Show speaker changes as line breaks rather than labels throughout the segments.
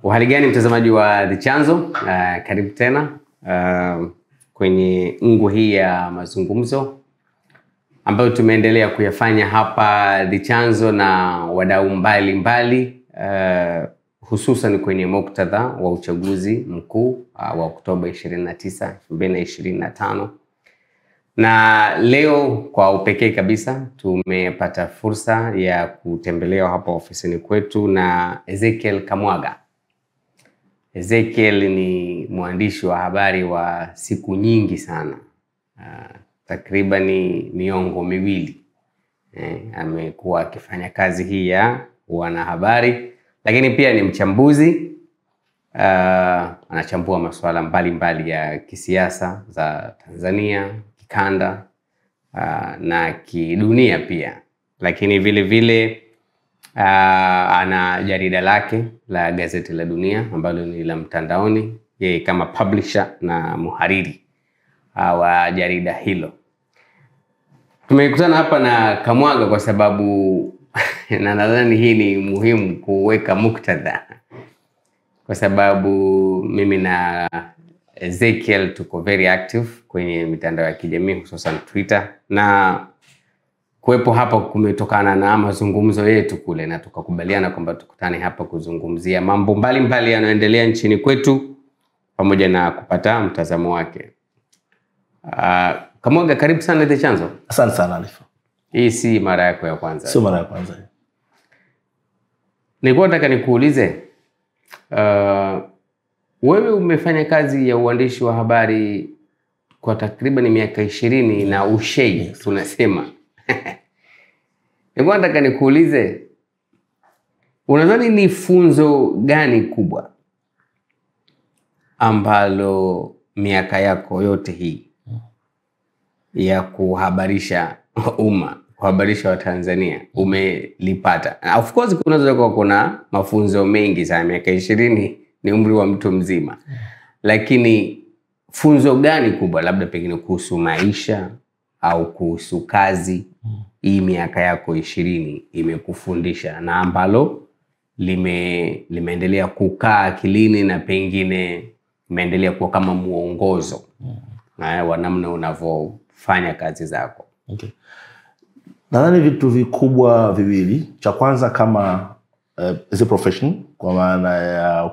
Uhali gani mtazamaji wa The Chanzo, karibu tena kwenye ungo hii ya mazungumzo ambayo tumeendelea kuyafanya hapa The Chanzo na wadau mbalimbali, hususan kwenye muktadha wa uchaguzi mkuu wa Oktoba 29, 2025. Na leo kwa upekee kabisa tumepata fursa ya kutembelea hapa ofisini kwetu na Ezekiel Kamwaga. Ezekiel ni mwandishi wa habari wa siku nyingi sana, takriban miongo miwili. Amekuwa akifanya kazi hii ya wanahabari, lakini pia ni mchambuzi. Anachambua masuala mbalimbali ya kisiasa za Tanzania, kikanda na kidunia pia. Lakini vile vile ana jarida lake la Gazeti la Dunia ambalo ni la mtandaoni, yeye kama publisher na muhariri wa jarida hilo. Tumekutana hapa na Kamwaga kwa sababu na nadhani hii ni muhimu kuweka muktadha, kwa sababu mimi na Ezekiel tuko very active kwenye mitandao ya kijamii, hususan Twitter, na kuwepo hapa kumetokana na mazungumzo yetu kule, na tukakubaliana kwamba tukutane hapa kuzungumzia mambo mbalimbali yanayoendelea nchini kwetu pamoja na kupata mtazamo wake. Kamwaga, karibu sana The Chanzo.
Asante sana Alifa.
Hii si mara yako ya kwanza.
Sio mara ya kwanza.
Nilikuwa nataka nikuulize, wewe umefanya kazi ya uandishi wa habari kwa takriban miaka 20 na ushei, tunasema. Nilikuwa nataka nikuulize, unadhani ni funzo gani kubwa ambalo miaka yako yote hii ya kuhabarisha umma, kuhabarisha wa Tanzania umelipata? Of course kuna mafunzo mengi sana, miaka 20 ni umri wa mtu mzima. Lakini funzo gani kubwa, labda pengine kuhusu maisha au kuhusu kazi, hii miaka yako 20 imekufundisha na ambalo limeendelea kukaa akilini na pengine imeendelea kuwa kama muongozo wa namna unavyofanya kazi zako?
Okay. Nadhani vitu vikubwa viwili. Cha kwanza kama as a profession, kwa maana ya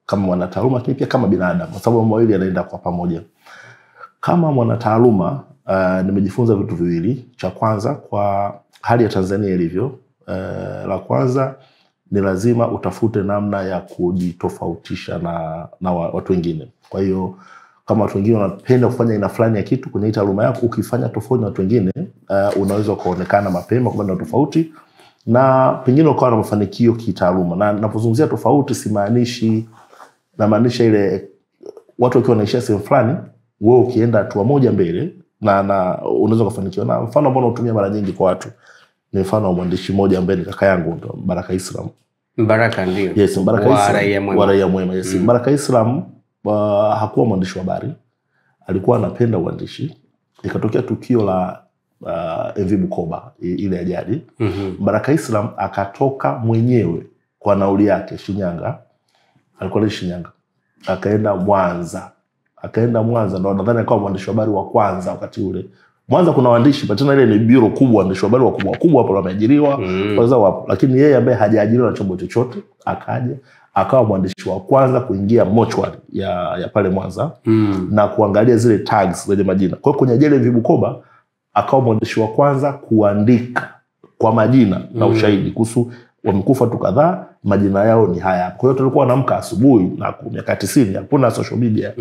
kama mwanataaluma, lakini pia kama binadamu, kwa sababu mambo mawili yanaenda kwa pamoja. Kama mwanataaluma, nimejifunza vitu viwili. Cha kwanza, kwa hali ya Tanzania ilivyo, la kwanza ni lazima utafute namna ya kujitofautisha na watu wengine. Kwa hiyo kama watu wengine wanapenda kufanya aina fulani ya kitu kwenye taaluma yako, ukifanya tofauti na watu wengine, unaweza kuonekana mapema kwa sababu tofauti na pengine ukawa na mafanikio kitaaluma. Na ninapozungumzia tofauti simaanishi, namaanisha ile watu wakiwa wanaishia sehemu fulani, wewe ukienda hatua moja mbele na unaweza kufanikiwa. Na mfano ambao natumia mara nyingi kwa watu ni mfano wa mwandishi mmoja ambaye ni kaka yangu, ndo Baraka Islam.
Baraka ndio.
Yes, Baraka Islam. Wa Raia Mwema. Yes. Baraka Islam hakuwa mwandishi wa habari, alikuwa anapenda uandishi. Ikatokea tukio la MV Bukoba, ile ajali. Baraka Islam akatoka mwenyewe kwa nauli yake Shinyanga, alikuwa ni Shinyanga, akaenda Mwanza. Ndo nadhani akawa mwandishi wa habari wa kwanza wakati ule. Mwanza kuna waandishi patana, ile ni bureau kubwa, waandishi wa habari wakubwa hapo wameajiriwa, kwanza wapo. Lakini yeye ambaye hajaajiriwa na chombo chochote, akaja akawa mwandishi wa kwanza kuingia mortuary ya pale Mwanza na kuangalia zile tags zenye majina. Kwa hiyo kwenye ajali ya Bukoba akawa mwandishi wa kwanza kuandika kwa majina na ushahidi kuhusu wamekufa tu kadhaa, majina yao ni haya. Kwa hiyo tulikuwa naamka asubuhi na miaka 90 hakuna social media,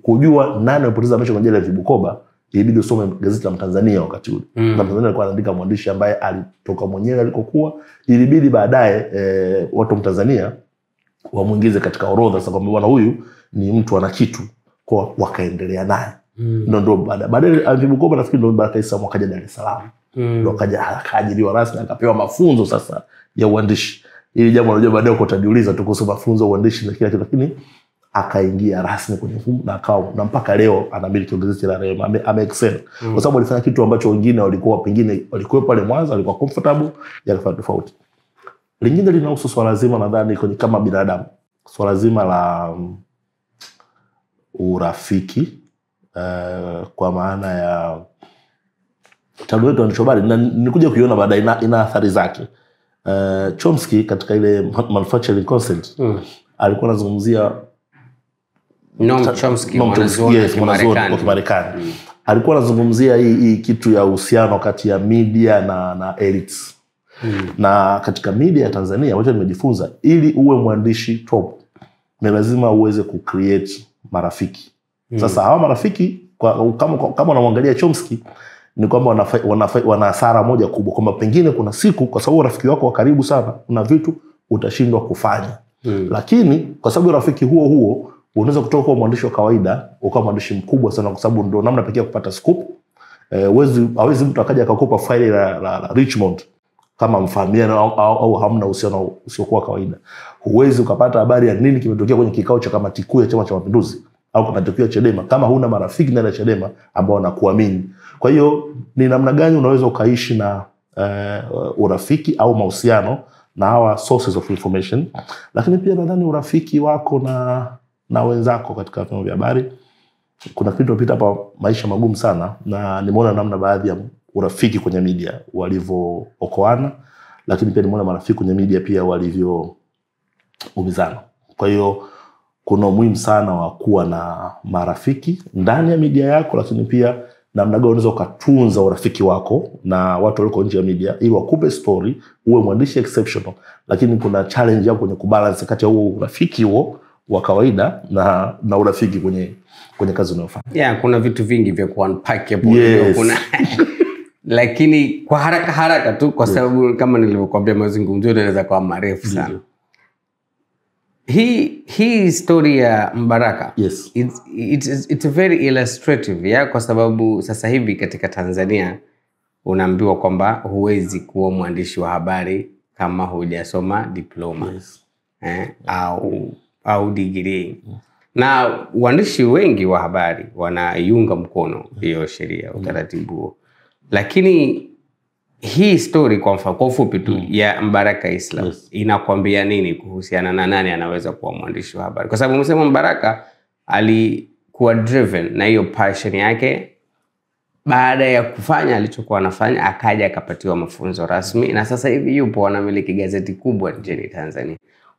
kujua nani alipoteza maisha kwa ajali ya Bukoba ilibidi usome gazeti la Mtanzania wakati ule. Na Mtanzania alikuwa anaandika mwandishi ambaye alitoka mwenyewe alikokuwa, ilibidi baadaye watu wa Mtanzania wamuingize katika orodha sasa kwamba bwana huyu ni mtu ana kitu, kwa wakaendelea naye. Ndio baadaye alipokuwa nafikiri ndio Baraka Islam akaja Dar es Salaam. Ndio akaajiriwa rasmi, akapewa mafunzo sasa ya uandishi. Ili jambo unajua baadaye uko utajiuliza tu kuhusu mafunzo ya uandishi na kila kitu, lakini akaingia rasmi kwenye mfumo na akao, na mpaka leo anamiliki gazeti la Rema, ame-excel. Kwa sababu alifanya kitu ambacho wengine walikuwa pengine walikuwa pale Mwanza walikuwa comfortable, yakafanya tofauti. Lingine linahusu swala zima nadhani kwenye kama binadamu. swala zima la urafiki, kwa maana ya taaluma yetu ya waandishi wa habari, na nikuja kuiona baadaye ina athari zake. Chomsky katika ile Manufacturing Consent alikuwa anazungumzia
Noam Chomsky,
mwanazuoni wa Kimarekani. Alikuwa anazungumzia hii kitu ya uhusiano kati ya media na elites. Na katika media ya Tanzania ambacho nimejifunza, ili uwe mwandishi top ni lazima uweze kucreate marafiki. Sasa hawa marafiki kama unamwangalia Chomsky ni kwamba wana hasara moja kubwa, kwamba pengine kuna siku kwa sababu rafiki wako wa karibu sana kuna vitu utashindwa kufanya. Lakini kwa sababu rafiki huo unaweza kutoka kwa mwandishi wa kawaida ukawa mwandishi mkubwa sana, kwa sababu ndio namna pekee ya kupata scoop. Hawezi mtu akaja akakopa faili la Richmond kama mfahamiana au hamna uhusiano usiokuwa kawaida. Huwezi ukapata habari ya nini kimetokea kwenye kikao cha kamati kuu ya Chama cha Mapinduzi au kamati kuu ya Chadema kama huna marafiki ndani ya Chadema ambao wanakuamini. Kwa hiyo ni namna gani unaweza ukaishi na urafiki au mahusiano na hawa sources of information. Lakini pia nadhani urafiki wako na wenzako katika vyombo vya habari. Kuna kitu tunapita hapa maisha magumu sana, na nimeona namna baadhi ya urafiki kwenye media walivyookoana, lakini pia nimeona marafiki kwenye media pia walivyoumizana. Kwa hiyo kuna umuhimu sana wa kuwa na marafiki ndani ya media yako, lakini pia namna gani unaweza ukatunza urafiki wako na watu walioko nje ya media ili wakupe story, uwe mwandishi exceptional. Lakini kuna challenge hapo kwenye kubalance kati ya huo urafiki huo wa kawaida na urafiki kwenye kazi unayofanya.
Kuna vitu vingi vya kuunpack hapo. Kuna lakini kwa haraka tu, kwa sababu kama nilivyokuambia mazungumzo yanaweza kuwa marefu sana. Hii story ya Mbaraka, it's very illustrative, kwa sababu sasa hivi katika Tanzania unaambiwa kwamba huwezi kuwa mwandishi wa habari kama hujasoma diploma au degree. Na waandishi wengi wa habari wanaiunga mkono hiyo sheria, utaratibu huo. Lakini hii story kwa ufupi tu ya Mbaraka Islam inakwambia nini kuhusiana na nani anaweza kuwa mwandishi wa habari? Kwa sababu umesema Mbaraka alikuwa driven na hiyo passion yake. Baada ya kufanya alichokuwa anafanya, akaja akapatiwa mafunzo rasmi, na sasa hivi yupo anamiliki gazeti kubwa nchini Tanzania.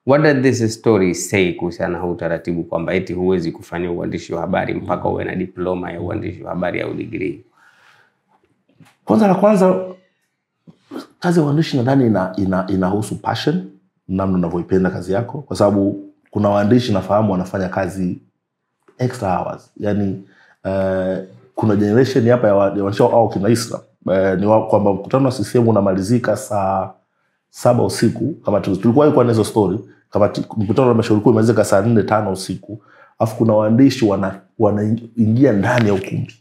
What does this story say kuhusiana na utaratibu kwamba eti huwezi kufanya uandishi wa habari mpaka uwe na diploma ya uandishi wa habari au degree?
Kwanza kazi ya uandishi nadhani inahusu passion, namna unavyoipenda kazi yako, kwa sababu kuna waandishi nafahamu wanafanya kazi extra hours. Yani kuna generation hapa ya waandishi au kina Islam ni kwamba mkutano wa CCM unamalizika saa 7 usiku, kama tulikuwa kwa hizo story, kama mkutano wa mashauri kuu umalizika saa 4-5 usiku, afu kuna waandishi wanaingia ndani ya ukumbi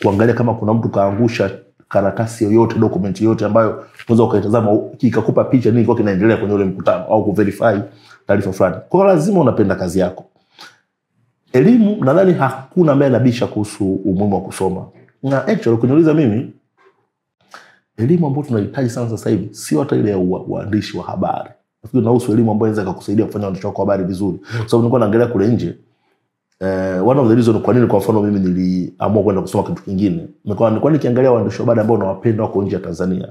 kuangalia kama kuna mtu kaangusha karatasi yoyote, document yoyote ambayo unaweza ukaitazama ikakupa picha nini kwa kinaendelea kwenye ule mkutano, au kuverify taarifa fulani. Kwa hiyo lazima unapenda kazi yako. Elimu nadhani hakuna ambaye anabisha kuhusu umuhimu wa kusoma. Na actually kuniuliza mimi, elimu ambayo tunahitaji sana sasa hivi sio hata ile ya uandishi wa habari. Nafikiri inahusu elimu ambayo inaweza kukusaidia kufanya uandishi wa habari vizuri. Kwa sababu nilikuwa naangalia kule nje, one of the reason kwa nini kwa mfano mimi niliamua kwenda kusoma kitu kingine, nilikuwa nikiangalia waandishi wa habari ambao nawapenda wako nje ya Tanzania.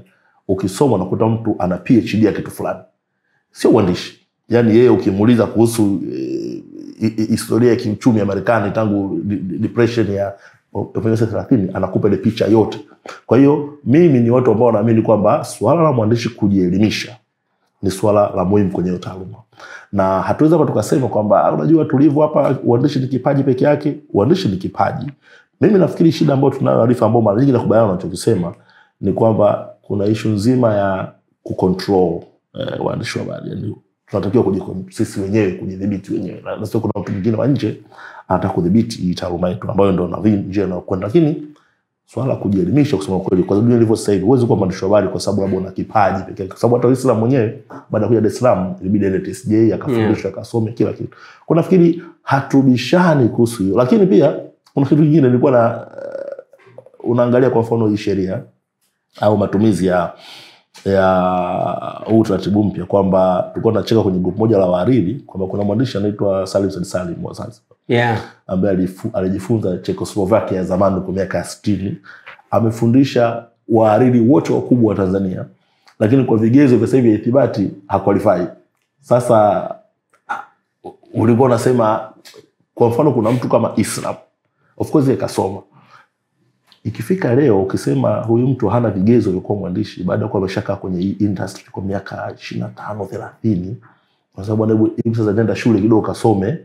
Ukisoma unakuta mtu ana PhD ya kitu fulani, sio uandishi. Yani yeye ukimuuliza kuhusu historia ya kiuchumi ya Marekani tangu depression ya 1930 anakupa ile picha yote. Kwa hiyo mimi ni watu ambao wanaamini kwamba swala la mwandishi kujielimisha ni swala la muhimu kwenye taaluma. Na hatuweza kwa tukasema kwamba unajua tulivyo hapa uandishi ni kipaji peke yake. Uandishi ni kipaji. Mimi nafikiri shida ambayo tunayo, Arifa, ambayo mara nyingi nakubaliana na unachokisema, ni kwamba kuna issue nzima ya kucontrol waandishi wa habari. Yani tunatakiwa sisi wenyewe kujidhibiti wenyewe. Na sio kuna mtu mwingine wa nje anataka kudhibiti hii taaluma yetu ambayo ndio na njia na kwenda. Lakini swala la kujielimisha, kusema kweli, kwa sababu ilivyo sasa hivi huwezi kuwa mwandishi wa habari kwa sababu labda una kipaji pekee yake. Kwa sababu hata Uislamu mwenyewe baada ya kuja Dar es Salaam ilibidi aende TSJ akafundishwa akasome kila kitu. Kwa nafikiri hatubishani kuhusu hiyo. Lakini pia kuna kitu kingine nilikuwa unaangalia kwa mfano hii sheria au matumizi ya ya huu utaratibu mpya kwamba tulikuwa tunacheka kwenye group moja la wahariri kwamba kuna mwandishi anaitwa Salim Said Salim wa Zanzibar, ambaye alijifunza Czechoslovakia ya zamani kwa miaka 60. Amefundisha wahariri wote wakubwa wa Tanzania, lakini kwa vigezo vya sasa hivi ithibati haqualify. Sasa ulikuwa unasema kwa mfano kuna mtu kama Islam, of course yakasoma, ikifika leo ukisema huyu mtu hana vigezo vya kuwa mwandishi baada ya kuwa ameshakaa kwenye hii industry kwa miaka 25 30, kwa sababu hebu sasa nenda shule kidogo kasome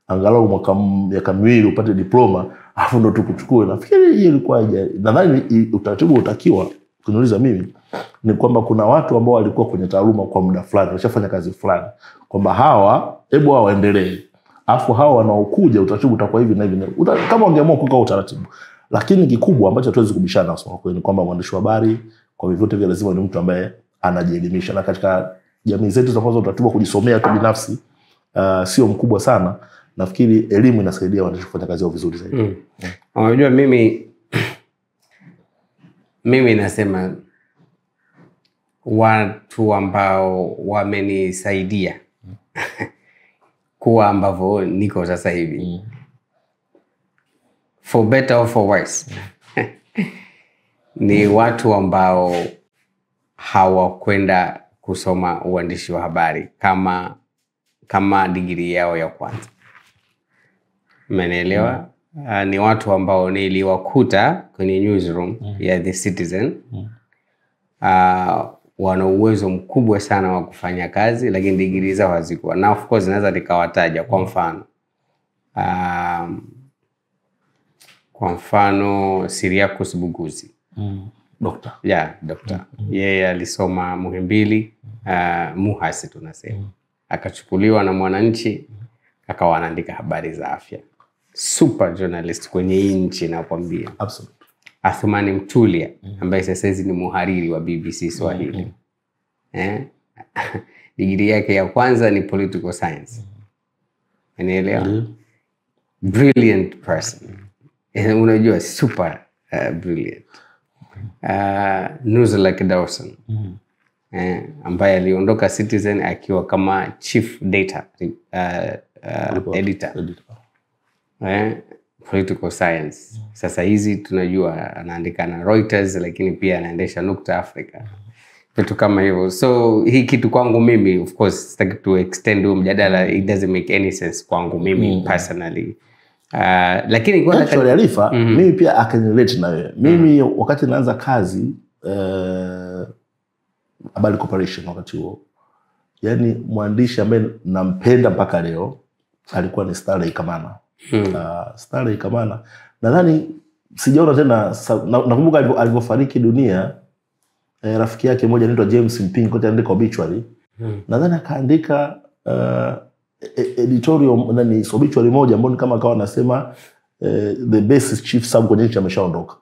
angalau miaka miwili upate diploma afu ndo tukuchukue. Nafikiri hii ilikuwa nadhani utaratibu utakiwa kuniuliza mimi ni kwamba kuna watu ambao walikuwa kwenye taaluma kwa muda fulani, wameshafanya kazi fulani, kwamba hawa hebu hao waendelee, afu hawa wanaokuja utaratibu utakuwa hivi na hivi, kama wangeamua kukaa utaratibu. Lakini kikubwa ambacho hatuwezi kubishana kusema kweli ni kwamba mwandishi wa habari kwa vyovyote vile lazima ni mtu ambaye anajielimisha, na katika jamii zetu zinapoanza utaratibu wa kujisomea tu binafsi sio mkubwa sana. Nafikiri elimu inasaidia waandishi kufanya kazi yao vizuri zaidi.
Unajua mimi nasema watu ambao wamenisaidia kuwa ambavyo niko sasa hivi, for better or for worse, ni watu ambao hawakwenda kusoma uandishi wa habari kama degree yao ya kwanza. Umenielewa? Ni watu ambao niliwakuta kwenye newsroom ya The Citizen. Wana uwezo mkubwa sana wa kufanya kazi, lakini degree zao hazikuwa. Na of course naweza nikawataja kwa mfano. Kwa mfano Cyriacus Buguzi.
Doctor.
Doctor. Yeye alisoma Muhimbili, Muhasi tunasema. Akachukuliwa na Mwananchi, akawa anaandika habari za afya. Super journalist kwenye hii nchi nakwambia.
Absolutely.
Athumani Mtulia ambaye sasa hizi ni muhariri wa BBC Swahili. Degree yake ya kwanza ni political science. Unaelewa? Brilliant person. Unajua super brilliant. Nuzulak Dawson. Ambaye aliondoka Citizen akiwa kama chief data editor. Political science. Sasa hizi tunajua anaandika na Reuters, lakini pia anaendesha Nukta Africa. Vitu kama hivyo. So hii kitu kwangu mimi, of course sitaki to extend huu mjadala, it doesn't make any sense kwangu mimi personally. Lakini kwa
actually Alifa, mimi pia I can relate na wewe. Mimi wakati naanza kazi Habari Corporation wakati huo, yani mwandishi ambaye nampenda mpaka leo alikuwa ni Stanley Kamana. Stanley Kamana nadhani sijaona tena, nakumbuka alivyofariki dunia rafiki yake mmoja anaitwa James Mping kote andika obituary. Nadhani akaandika editorial obituary moja ambayo kama akawa anasema the best chief sub kwenye nchi ameshaondoka,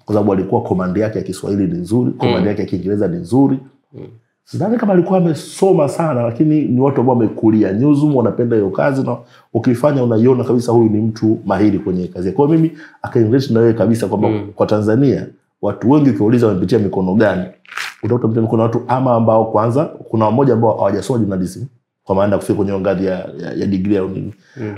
kwa sababu alikuwa komandi yake ya Kiswahili ni nzuri, komandi yake ya Kiingereza ni nzuri. Sidhani kama alikuwa amesoma sana, lakini ni watu ambao wamekulia newsroom, wanapenda hiyo kazi, na ukifanya unaiona kabisa huyu ni mtu mahiri kwenye kazi. Kwa hiyo mimi akaendelea na wewe kabisa kwamba kwa Tanzania watu wengi ukiuliza wamepitia mikono gani, utakuta mikono watu ama ambao kwanza kuna mmoja ambao hawajasoma journalism kwa maana kufika kwenye ngazi ya degree au nini.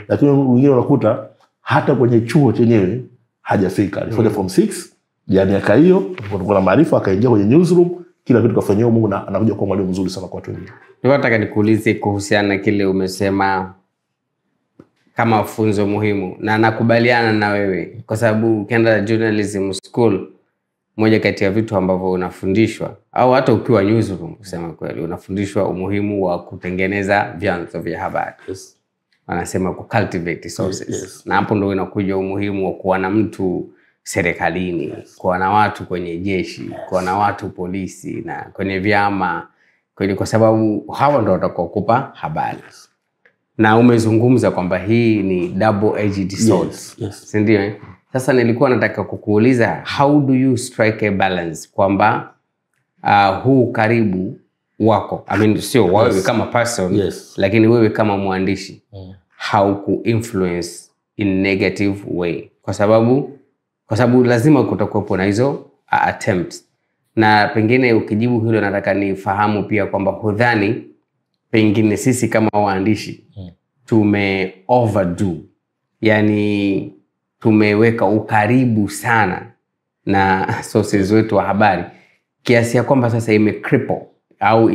Lakini wengine unakuta hata kwenye chuo chenyewe hajafika. Alifanya form 6, yani aka hiyo kuna maarifa akaingia kwenye newsroom, kila kitu kafanywa Mungu na anakuja kuwa mwalimu mzuri sana kwa watu wengine.
Nataka nikuulize kuhusiana na kile umesema kama funzo muhimu, na nakubaliana na wewe kwa sababu ukienda journalism school, moja kati ya vitu ambavyo unafundishwa au hata ukiwa newsroom kusema kweli unafundishwa umuhimu wa kutengeneza vyanzo vya habari. Wanasema ku cultivate sources. Na hapo ndio inakuja umuhimu wa kuwa na mtu serikalini, kuwa na watu kwenye jeshi, kuwa na watu polisi na kwenye vyama, kwa sababu hawa ndio watakokupa habari. Na umezungumza kwamba hii ni double edged sword. Si ndio? Sasa nilikuwa nataka kukuuliza, how do you strike a balance kwamba huu karibu wako, I mean sio wewe kama person, lakini wewe kama mwandishi, how ku influence in negative way, kwa sababu lazima kutakuwepo na hizo attempts. Na pengine ukijibu hilo, nataka nifahamu pia kwamba hudhani pengine sisi kama waandishi tume overdo, yani tumeweka ukaribu sana na sources wetu wa habari kiasi ya kwamba sasa cripple au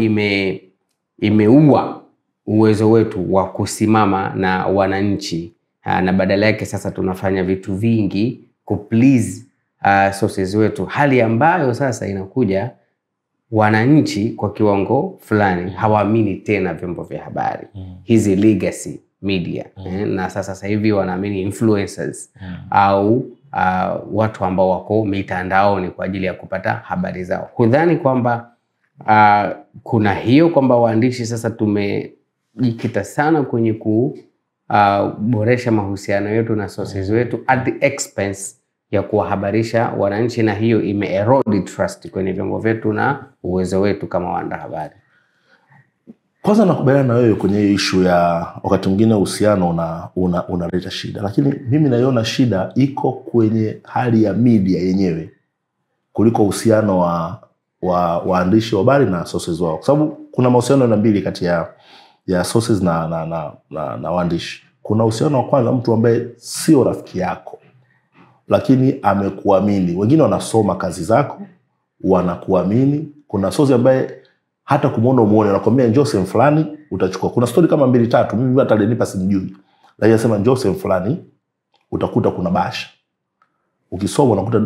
imeua uwezo wetu wa kusimama na wananchi, na badala yake sasa tunafanya vitu vingi kuplease sources wetu, hali ambayo sasa inakuja wananchi kwa kiwango fulani hawaamini tena vyombo vya habari, hizi legacy media. Na sasa hivi wanaamini influencers au watu ambao wako mitandaoni kwa ajili ya kupata habari zao. Hudhani kwamba kuna hiyo kwamba waandishi sasa tumejikita sana kwenye kuboresha mahusiano yetu na sources wetu at the expense ya kuwahabarisha wananchi, na hiyo erode trust kwenye vyombo vyetu na uwezo wetu kama waandishi habari?
Kwanza nakubaliana na wewe kwenye hiyo issue ya wakati mwingine uhusiano unaleta shida, lakini mimi naiona shida iko kwenye hali ya media yenyewe kuliko uhusiano wa waandishi wa habari na sources wao, kwa sababu kuna mahusiano na mbili kati ya sources na waandishi. Kuna uhusiano wa kwanza, mtu ambaye sio rafiki yako lakini amekuamini. Wengine wanasoma kazi zako, wanakuamini. Kuna source ambaye hata kumuone anakuambia njoo sehemu fulani utachukua. Kuna story kama 2-3 mimi hata alinipa simjui, lakini anasema njoo sehemu fulani utakuta kuna basha. Ukisoma unakuta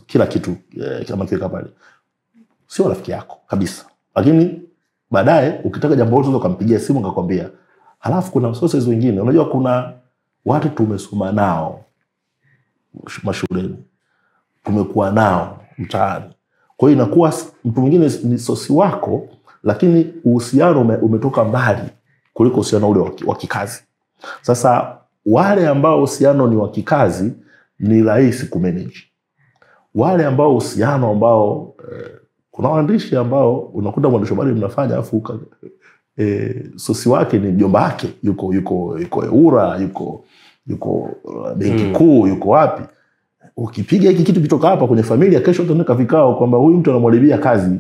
kila kitu kama kiweka pale. Sio rafiki yako kabisa, lakini baadaye ukitaka jambo lolote ukampigia simu akakwambia. Halafu kuna sources wengine, unajua kuna watu tumesoma nao mashuleni, tumekuwa nao mtaani. Kwa hiyo inakuwa mtu mwingine ni sosi wako, lakini uhusiano umetoka mbali kuliko uhusiano ule wa kikazi. Sasa wale ambao uhusiano ni wa kikazi ni rahisi kumanage. Wale ambao uhusiano ambao kuna waandishi ambao unakuta mwandishi habari mnafanya afu sosi wake ni mjomba wake, yuko EWURA, yuko benki kuu, yuko wapi. Ukipiga hiki kitu kitoka hapa kwenye familia, kesho utaoneka vikao kwamba huyu mtu anamharibia kazi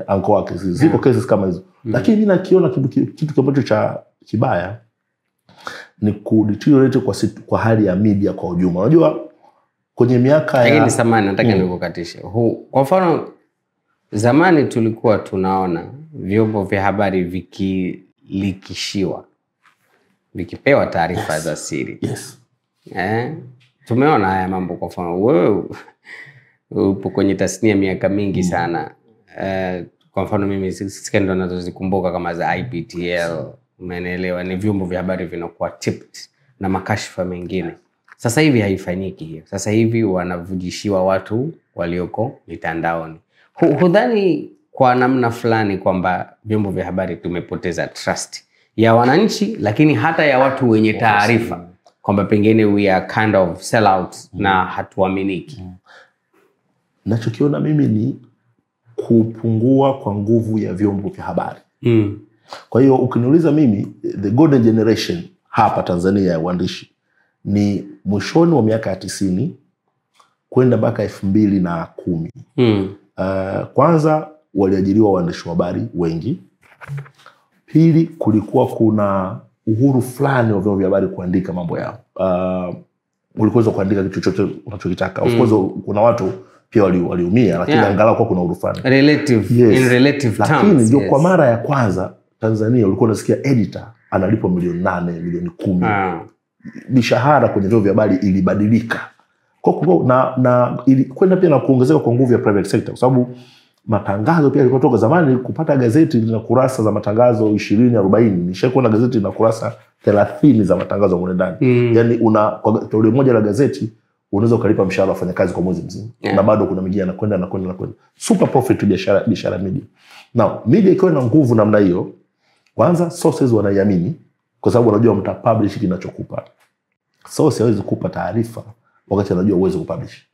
anko wake. Ziko cases kama hizo. Lakini mimi nakiona kitu ambacho cha kibaya ni kudeteriorate kwa hali ya media kwa ujumla. Unajua kwenye miaka ya
lakini samani nataka nikukatishe. Kwa mfano zamani tulikuwa tunaona vyombo vya habari vikilikishiwa, vikipewa taarifa za siri. Tumeona haya mambo. Kwa mfano wewe upo kwenye tasnia miaka mingi sana. Kwa mfano mimi skendo nazozikumbuka kama za IPTL, umeelewa, ni vyombo vya habari vinakuwa tipped na makashifa mengine. Sasa hivi haifanyiki hiyo. Sasa hivi wanavujishiwa watu walioko mitandaoni. Hudhani kwa namna fulani kwamba vyombo vya habari tumepoteza trust ya wananchi, lakini hata ya watu wenye taarifa, kwamba pengine we are kind of sellouts na hatuaminiki?
Nachokiona mimi ni kupungua kwa nguvu ya vyombo vya habari. Kwa hiyo ukiniuliza mimi, the golden generation hapa Tanzania ya uandishi ni mwishoni wa miaka ya 90 kwenda mpaka 2010. Kwanza waliajiriwa waandishi wa habari wengi. Pili, kulikuwa kuna uhuru fulani wa vyombo vya habari kuandika mambo yao. Ulikuweza kuandika kitu chochote unachokitaka. Of course kuna watu pia waliumia, lakini angalau kwa kuna uhuru fulani.
In relative terms.
Lakini ndio kwa mara ya kwanza Tanzania ulikuwa unasikia editor analipwa milioni 8, milioni 10. Mishahara kwenye vyombo vya habari ilibadilika. Na kwenda pia na kuongezeka kwa nguvu ya private sector, kwa sababu matangazo pia yalikuwa toka zamani. Kupata gazeti lina kurasa za matangazo 20-40, nishakuwa na gazeti lina kurasa 30 za matangazo mule ndani. Yani kwa toleo moja la gazeti unaweza ukalipa mshahara wafanyakazi kwa mwezi mzima. Na bado kuna mingine anakwenda. Super profit biashara media. Now media ikiwa na nguvu namna hiyo, kwanza sources wanaiamini, kwa sababu wanajua mtapublish kinachokupa. Source hawezi kukupa taarifa wakati anajua uwezo kupublish.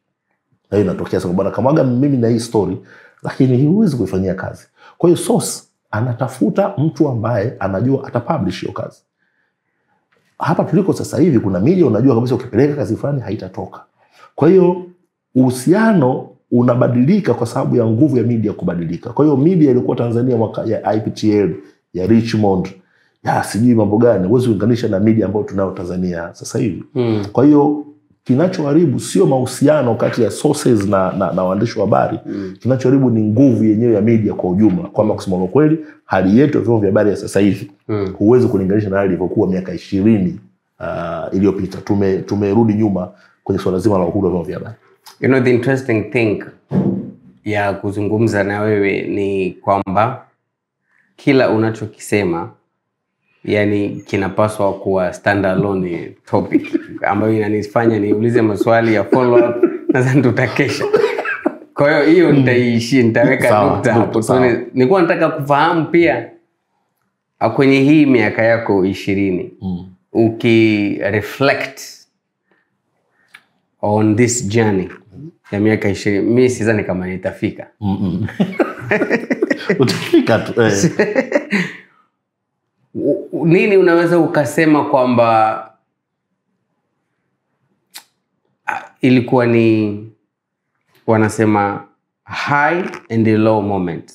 Na hiyo inatokea sababu bwana kamwaga mimi na hii story, lakini huwezi kuifanyia kazi. Kwa hiyo source anatafuta mtu ambaye anajua atapublish hiyo kazi. Hapa tuliko sasa hivi kuna media unajua kabisa ukipeleka kazi fulani haitatoka. Kwa hiyo uhusiano unabadilika kwa sababu ya nguvu ya media kubadilika. Kwa hiyo media ilikuwa Tanzania mwaka ya IPTL, ya Richmond, ya sijui mambo gani, huwezi kuunganisha na media ambayo tunayo Tanzania sasa hivi. Kwa hiyo kinachoharibu sio mahusiano kati ya sources na waandishi wa habari. Kinachoharibu ni nguvu yenyewe ya media kwa ujumla. Kwamba kusema kweli hali yetu ya vyombo vya habari ya sasa hivi huwezi kulinganisha na hali ilivyokuwa miaka 20 iliyopita. Tumerudi nyuma kwenye swala zima la uhuru wa vyombo vya habari.
You know, the interesting thing ya kuzungumza na wewe ni kwamba kila unachokisema yani kinapaswa kuwa standalone topic ambayo inanifanya niulize maswali ya follow up na tutakesha. Kwa hiyo nitaishi, nitaweka nukta hapo. Nilikuwa nataka kufahamu pia kwenye hii miaka yako 20 ukireflect on this journey ya miaka 20, mimi sidhani kama nitafika.
Utafika tu.
Nini unaweza ukasema kwamba ilikuwa ni wanasema high and low moment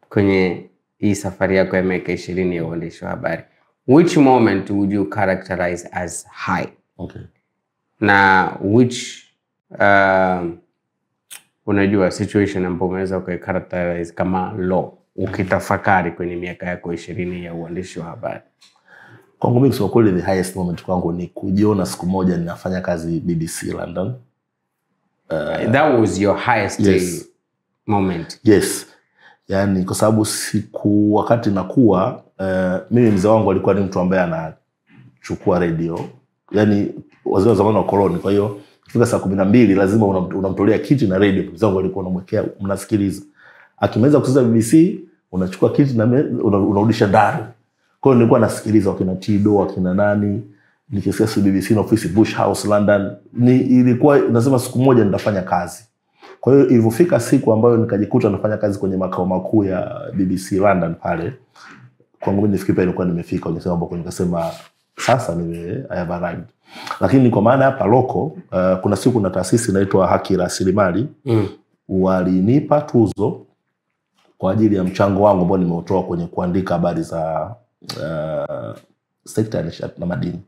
kwenye hii safari yako ya miaka 20 ya uandishi wa habari? Which moment would you characterize as high?
Okay.
Na which unajua situation ambayo unaweza ukacharacterize kama low ukitafakari kwenye miaka yako 20 ya uandishi wa habari?
Kwangu mimi kwa kweli the highest moment kwangu ni kujiona siku moja ninafanya kazi BBC London.
That was your highest moment?
Yes. Yani kwa sababu wakati nakuwa mimi mzee wangu alikuwa ni mtu ambaye anachukua radio. Yani wazee wa zamani wa koloni. Kwa hiyo kufika saa 12 lazima unamtolea kiti na radio. Mzee wangu alikuwa anamwekea, mnasikiliza. Akimaliza kusikiza BBC, unachukua kiti na unarudisha ndani. Kwa hiyo nilikuwa nasikiliza wakina Tido, wakina nani, nikisikia BBC na ofisi Bush House London. Ilikuwa nasema siku moja nitafanya kazi. Kwa hiyo ilipofika siku ambayo nikajikuta nafanya kazi kwenye makao makuu ya BBC London pale, kwangu mimi nifikiri ilikuwa nimefika, nikasema sasa I have arrived. Lakini kwa maana hapa loko, kuna siku na taasisi inaitwa Haki Rasilimali walinipa tuzo kwa ajili ya mchango wangu ambao nimeutoa kwenye kuandika habari za sekta ya nishati na madini.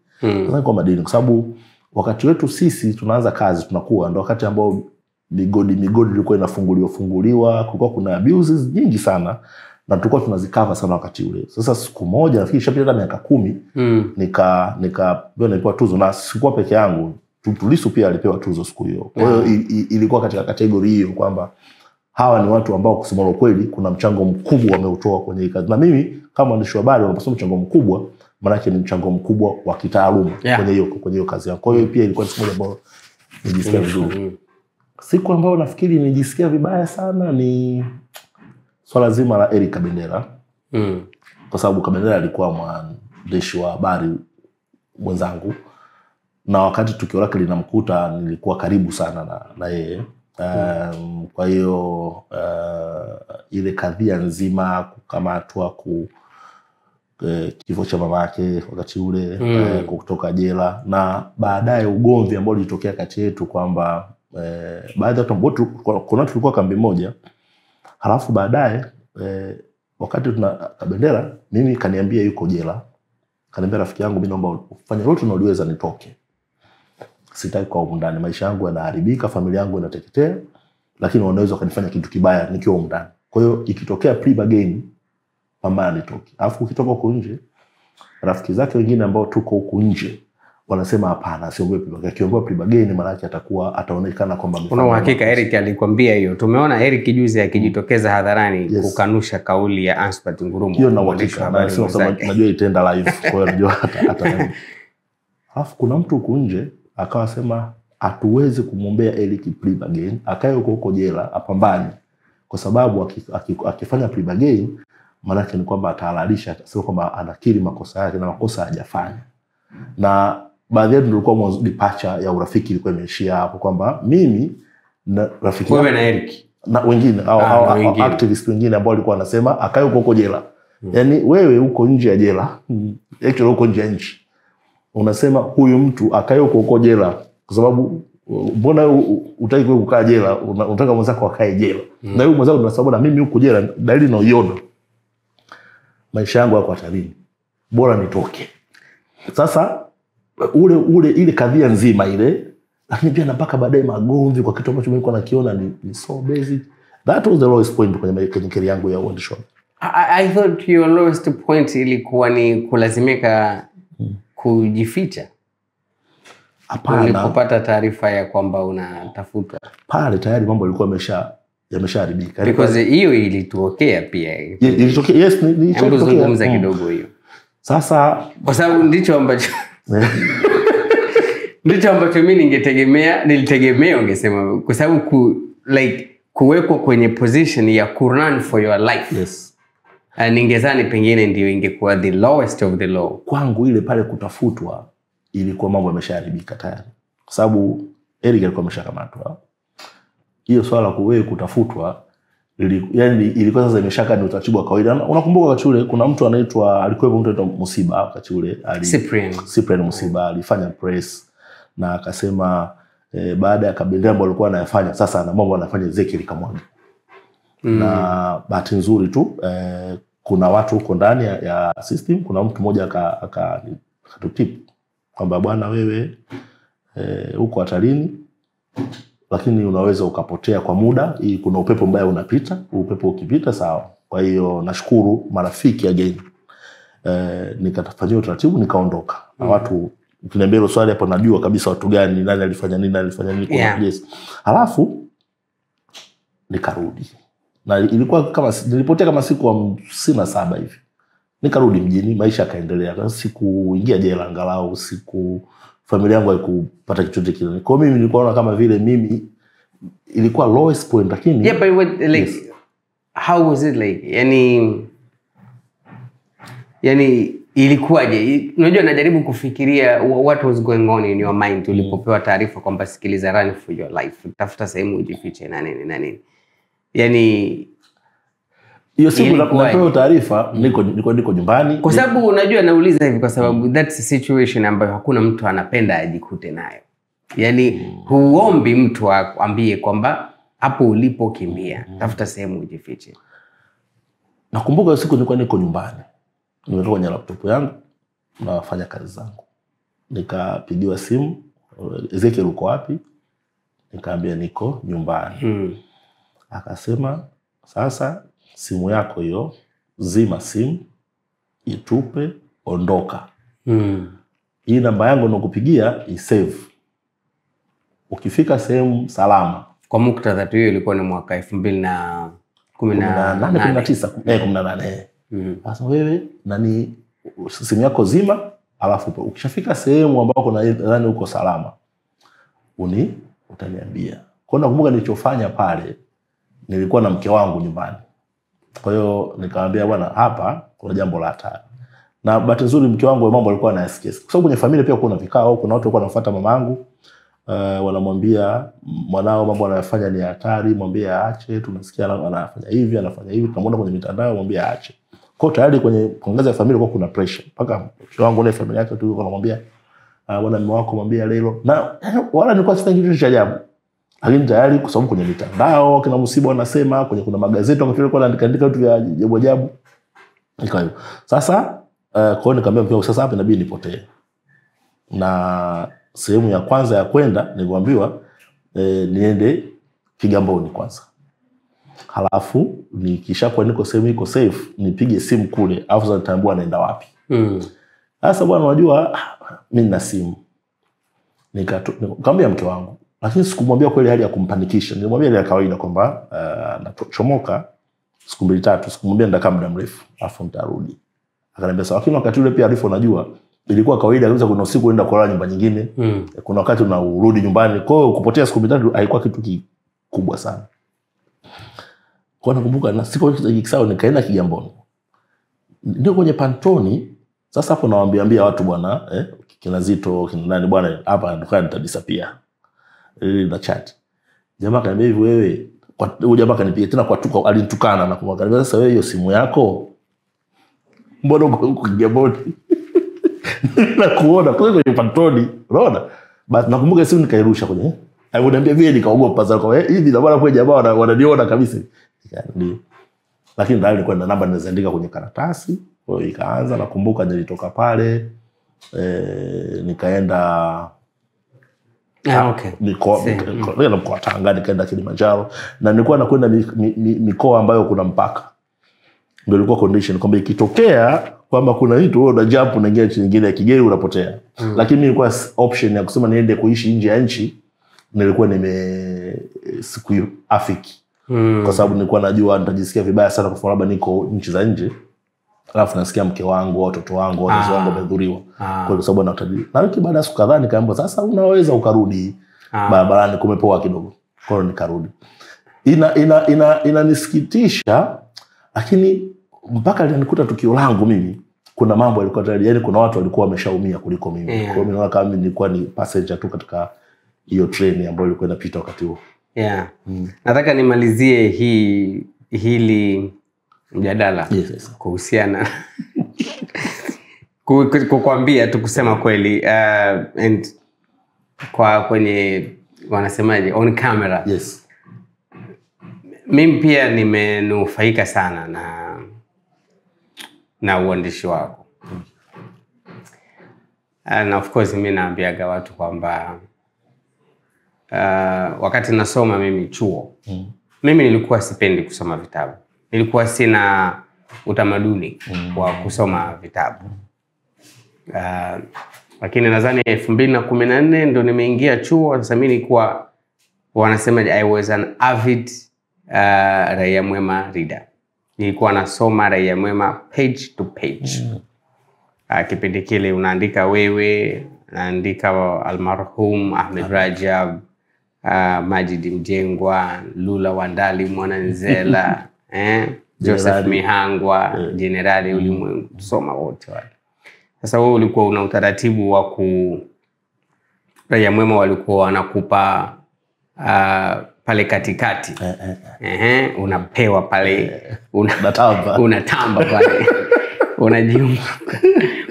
Kwa madini kwa sababu wakati wetu sisi tunaanza kazi tunakuwa ndio wakati ambao migodi ilikuwa inafunguliwa, kulikuwa kuna abuses nyingi sana na tulikuwa tunazikava sana wakati ule. Sasa siku moja nafikiri ishapita miaka 10 nikapewa tuzo, na sikuwa peke yangu. Lissu pia alipewa tuzo siku hiyo. Kwa hiyo ilikuwa katika kategori hiyo kwamba hawa ni watu ambao kusema ukweli kuna mchango mkubwa wameutoa kwenye kazi. Na mimi kama mwandishi wa habari wanaposema mchango mkubwa, maana yake ni mchango mkubwa wa kitaaluma kwenye hiyo kazi yangu. Kwa hiyo pia ilikuwa siku moja ambayo nijisikia vizuri. Siku ambayo nafikiri nijisikia vibaya sana ni swala zima la Eric Kabendera. Kwa sababu Kabendera alikuwa mwandishi wa habari mwenzangu, na wakati tukio lake linamkuta nilikuwa karibu sana na yeye. Kwa hiyo ile kadhia nzima kukamatwa, kifo cha mamake wakati ule, kutoka jela, na baadaye ugomvi ambao ulitokea kati yetu kwamba baadhi ya watu kuna tulikuwa kambi moja, halafu baadaye wakati tuna Kabendera mimi kaniambia yuko jela, kaniambia rafiki yangu mimi naomba ufanye lolote unaliweza nitoke. Sitaki kwa huko ndani, maisha yangu yanaharibika, familia yangu inateketea, lakini wanaweza kanifanya kitu kibaya nikiwa huko ndani. Kwa hiyo ikitokea plea bargain pambana nitoke. Alafu ukitoka huko nje, rafiki zake wengine ambao tuko huko nje wanasema hapana, siogope plea bargain. Akiomba plea bargain maana yake ataonekana kwamba
kuna uhakika. Eric alikwambia hiyo? Tumeona Eric juzi akijitokeza hadharani kukanusha kauli ya Anspat Ngurumo.
Hiyo na uhakika, na sio kama najua itaenda live, kwa hiyo najua hata. Alafu kuna mtu huko nje akawa sema hatuwezi kumwombea Eric plea bargain, akae huko jela apambane, kwa sababu akifanya plea bargain maana yake ni kwamba atahalalisha, sio kwamba anakiri makosa yake na makosa hajafanya. Na baadhi yetu tulikuwa mwanzo departure ya urafiki ilikuwa imeishia hapo kwamba mimi na rafiki
wewe na Eric
na wengine au activists wengine ambao walikuwa wanasema akae huko jela. Yaani wewe uko nje ya jela, actually uko nje ya nchi, unasema huyu mtu akae huko jela kwa sababu mbona utaki kukaa jela, unataka mwenzako akae jela. Na huyu mwenzako tunasema na mimi huko jela, dalili naoiona maisha yangu yako hatarini, bora nitoke. Sasa ile kadhia nzima ile, lakini pia napaka baadaye magomvi kwa kitu ambacho nilikuwa nakiona ni so basic. That was the lowest point kwenye career yangu ya uandishi.
I thought your lowest point ilikuwa ni kulazimika kujificha.
Hapana.
Ulipopata taarifa ya kwamba unatafutwa.
Pale tayari mambo yalikuwa yameshaharibika.
Because hiyo ilitokea pia.
Ilitokea, yes,
nilizungumza kidogo hiyo.
Sasa
kwa sababu ndicho ambacho mimi nilitegemea ungesema, kwa sababu kuwekwa kwenye position ya run for your life.
Yes.
Ningezani pengine ndio ingekuwa the lowest of the low.
Kwangu ile pale kutafutwa ilikuwa mambo yameshaharibika tayari. Kwa sababu Eric alikuwa ameshakamatwa. Hiyo swala kuwewe kutafutwa yani ilikuwa sasa imeshaka ni utaratibu wa kawaida. Unakumbuka wakati ule kuna mtu anaitwa alikuwa mtu anaitwa Musiba wakati ule Cyprian Musiba alifanya press na akasema baada ya Kabendera ambayo alikuwa anayafanya sasa na mambo anafanya Ezekiel Kamwagi. Na bahati nzuri tu kuna watu huko ndani ya system, kuna mtu mmoja akatutip kwamba bwana wewe huko hatarini, lakini unaweza ukapotea kwa muda, kuna upepo mbaya unapita, upepo ukipita sawa. Kwa hiyo nashukuru marafiki again. Nikatafanyia utaratibu nikaondoka. Na watu ukiniambia hilo swali hapo najua kabisa watu gani, nani alifanya nini
Yeah.
Yes. Halafu nikarudi. Na ilikuwa kama nilipotea kama siku 57 hivi. Nikarudi mjini, maisha yakaendelea. Sikuingia jela, angalau familia yangu haikupata chochote kile. Kwa mimi nilikuwa kama vile mimi ilikuwa lowest point, lakini
yeah, but yes. How was it like? Yani ilikuwaje? Unajua najaribu kufikiria what was going on in your mind ulipopewa taarifa kwamba sikiliza, run for your life, tafuta sehemu ujifiche na nini. Yani
hiyo siku napewa taarifa niko nyumbani.
Kwa sababu unajua nauliza hivi kwa sababu that's a situation ambayo hakuna mtu anapenda ajikute nayo. Yani huombi mtu akwambie kwamba hapo ulipo kimbia, tafuta sehemu ujifiche.
Nakumbuka hiyo siku nilikuwa niko nyumbani. Nimetoka kwenye laptop yangu nafanya kazi zangu. Nikapigiwa simu, Ezekiel uko wapi? Nikaambia niko nyumbani. Akasema sasa simu yako hiyo zima simu, itupe, ondoka. Hii namba yangu nakupigia isave. Ukifika sehemu salama.
Kwa muktadha tu hiyo ilikuwa ni mwaka 2018
18. Sasa wewe nani simu yako zima, alafu ukishafika sehemu ambako nadhani uko salama utaniambia. Kwa nakumbuka nilichofanya pale, nilikuwa na mke wangu nyumbani. Kwa hiyo nikamwambia bwana, hapa kuna jambo la hatari. Na bahati nzuri mke wangu mambo alikuwa anayasikia. Kwa sababu kwenye familia pia kuna vikao, kuna watu walikuwa wanafuata mamangu, wanamwambia mwanao mambo anayofanya ni hatari, mwambie aache, tunasikia anafanya hivi, tunamwona kwenye mitandao, mwambie aache. Kwa tayari kwenye ngazi ya familia kuna pressure. Mpaka mke wangu na familia yake tu wanamwambia bwana mume wako mwambie leo. Na wala nilikuwa sifanye kitu cha ajabu. Lakini tayari kwa sababu kwenye mitandao kina Musiba wanasema, kuna magazeti wanafikiri anaandika vitu vya ajabu. Ikawa hivyo. Sasa kwa hiyo nikamwambia mke wangu sasa hapa inabidi nipotee. Na sehemu ya kwanza ya kwenda niliambiwa niende Kigamboni kwanza. Halafu nikishakuwa niko sehemu iko safe nipige simu kule, alafu sasa nitambua naenda wapi. Sasa bwana unajua mimi nina simu. Nikamwambia mke wangu, lakini sikumwambia kweli hali ya kumpanikisha. Nilimwambia ile ya kawaida kwamba nachomoka siku 2-3, sikumwambia nitakaa muda mrefu alafu nitarudi. Akaniambia sawa, lakini wakati ule pia alifu unajua ilikuwa kawaida kabisa kuna usiku uenda kulala nyumba nyingine. Kuna wakati unarudi nyumbani. Kwa hiyo kupotea siku 3 haikuwa kitu kikubwa sana. Kwa nakumbuka na siku ikisao nikaenda Kigamboni. Ndio kwenye Pantoni. Sasa hapo nawaambia watu bwana kina Zito kina nani bwana hapa ndo nitadisappear. Na chat. Jamaa kaniambia hivi wewe, huyo jamaa kanipiga tena kwa tuka, alinitukana na kumwambia sasa wewe hiyo simu yako mbona uko Kigamboni? Na kuona kwenye Pantoni, unaona? Basi nakumbuka simu nikairusha kwenye Aliniambia vile nikaogopa sana kwa hivi na bwana kwa jamaa wananiona kabisa. Ndio. Lakini ndio nilikuwa na namba nilizoandika kwenye karatasi. Kwa hiyo ikaanza, nakumbuka nilitoka pale nikaenda
okay.
Mkoa Tanga, nikaenda Kilimanjaro na nilikuwa nakwenda mikoa ambayo kuna mpaka. Ndio ilikuwa condition kwamba ikitokea kwamba kuna vitu wewe una jump unaingia nchi nyingine ya kigeni unapotea. Lakini nilikuwa option ya kusema niende kuishi nje ya nchi, nilikuwa siku afiki. Kwa sababu nilikuwa najua nitajisikia vibaya sana kwa sababu niko nchi za nje. Alafu nasikia mke wangu, watoto wangu, wazazi wangu wamedhuriwa. Kwa sababu natajiri. Na baada ya siku kadhaa nikaambiwa sasa unaweza ukarudi barabarani, kumepoa kidogo. Kwa hiyo nikarudi. Inanisikitisha, lakini mpaka linikuta tukio langu mimi, kuna mambo yalikuwa tayari, yani kuna watu walikuwa wameshaumia kuliko mimi. Kwa hiyo mimi naona kama nilikuwa ni passenger tu katika hiyo train ambayo ilikuwa inapita wakati huo.
Nataka nimalizie hili mjadala kuhusiana kukwambia tu kusema kweli and kwenye wanasemaje on camera. Mimi pia nimenufaika sana na uandishi wako. And of course mimi naambiaga watu kwamba wakati nasoma mimi chuo, mimi nilikuwa sipendi kusoma vitabu. Nilikuwa sina utamaduni wa kusoma vitabu. Lakini nadhani 2014 ndo nimeingia chuo. Sasa mimi nilikuwa wanasema I was an avid Raia Mwema reader. Nilikuwa nasoma Raia Mwema page to page. Kipindi kile unaandika wewe, naandika almarhum Ahmed Rajab, Majid Mjengwa, Lula Wandali Mwananzela, Joseph Mihangwa, Generali Ulimwengu, soma wote wale. Sasa wewe ulikuwa una utaratibu wa Raia Mwema walikuwa wanakupa pale katikati. Unapewa pale, unatamba pale.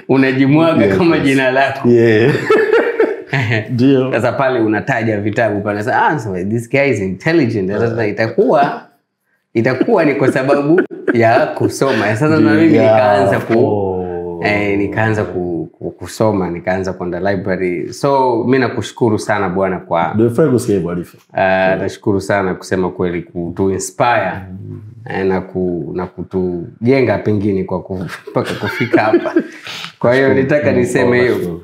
Unajimwaga kama jina lako.
Ndio.
Sasa pale unataja vitabu pale. Sasa this guy is intelligent. Sasa itakuwa ni kwa sababu ya kusoma. Sasa na mimi nikaanza kusoma, nikaanza kwenda library. So mimi nakushukuru sana bwana kwa nashukuru sana kusema kweli kutu inspire na kutujenga pengine kwa mpaka kufika hapa. Kwa hiyo nitaka niseme hiyo.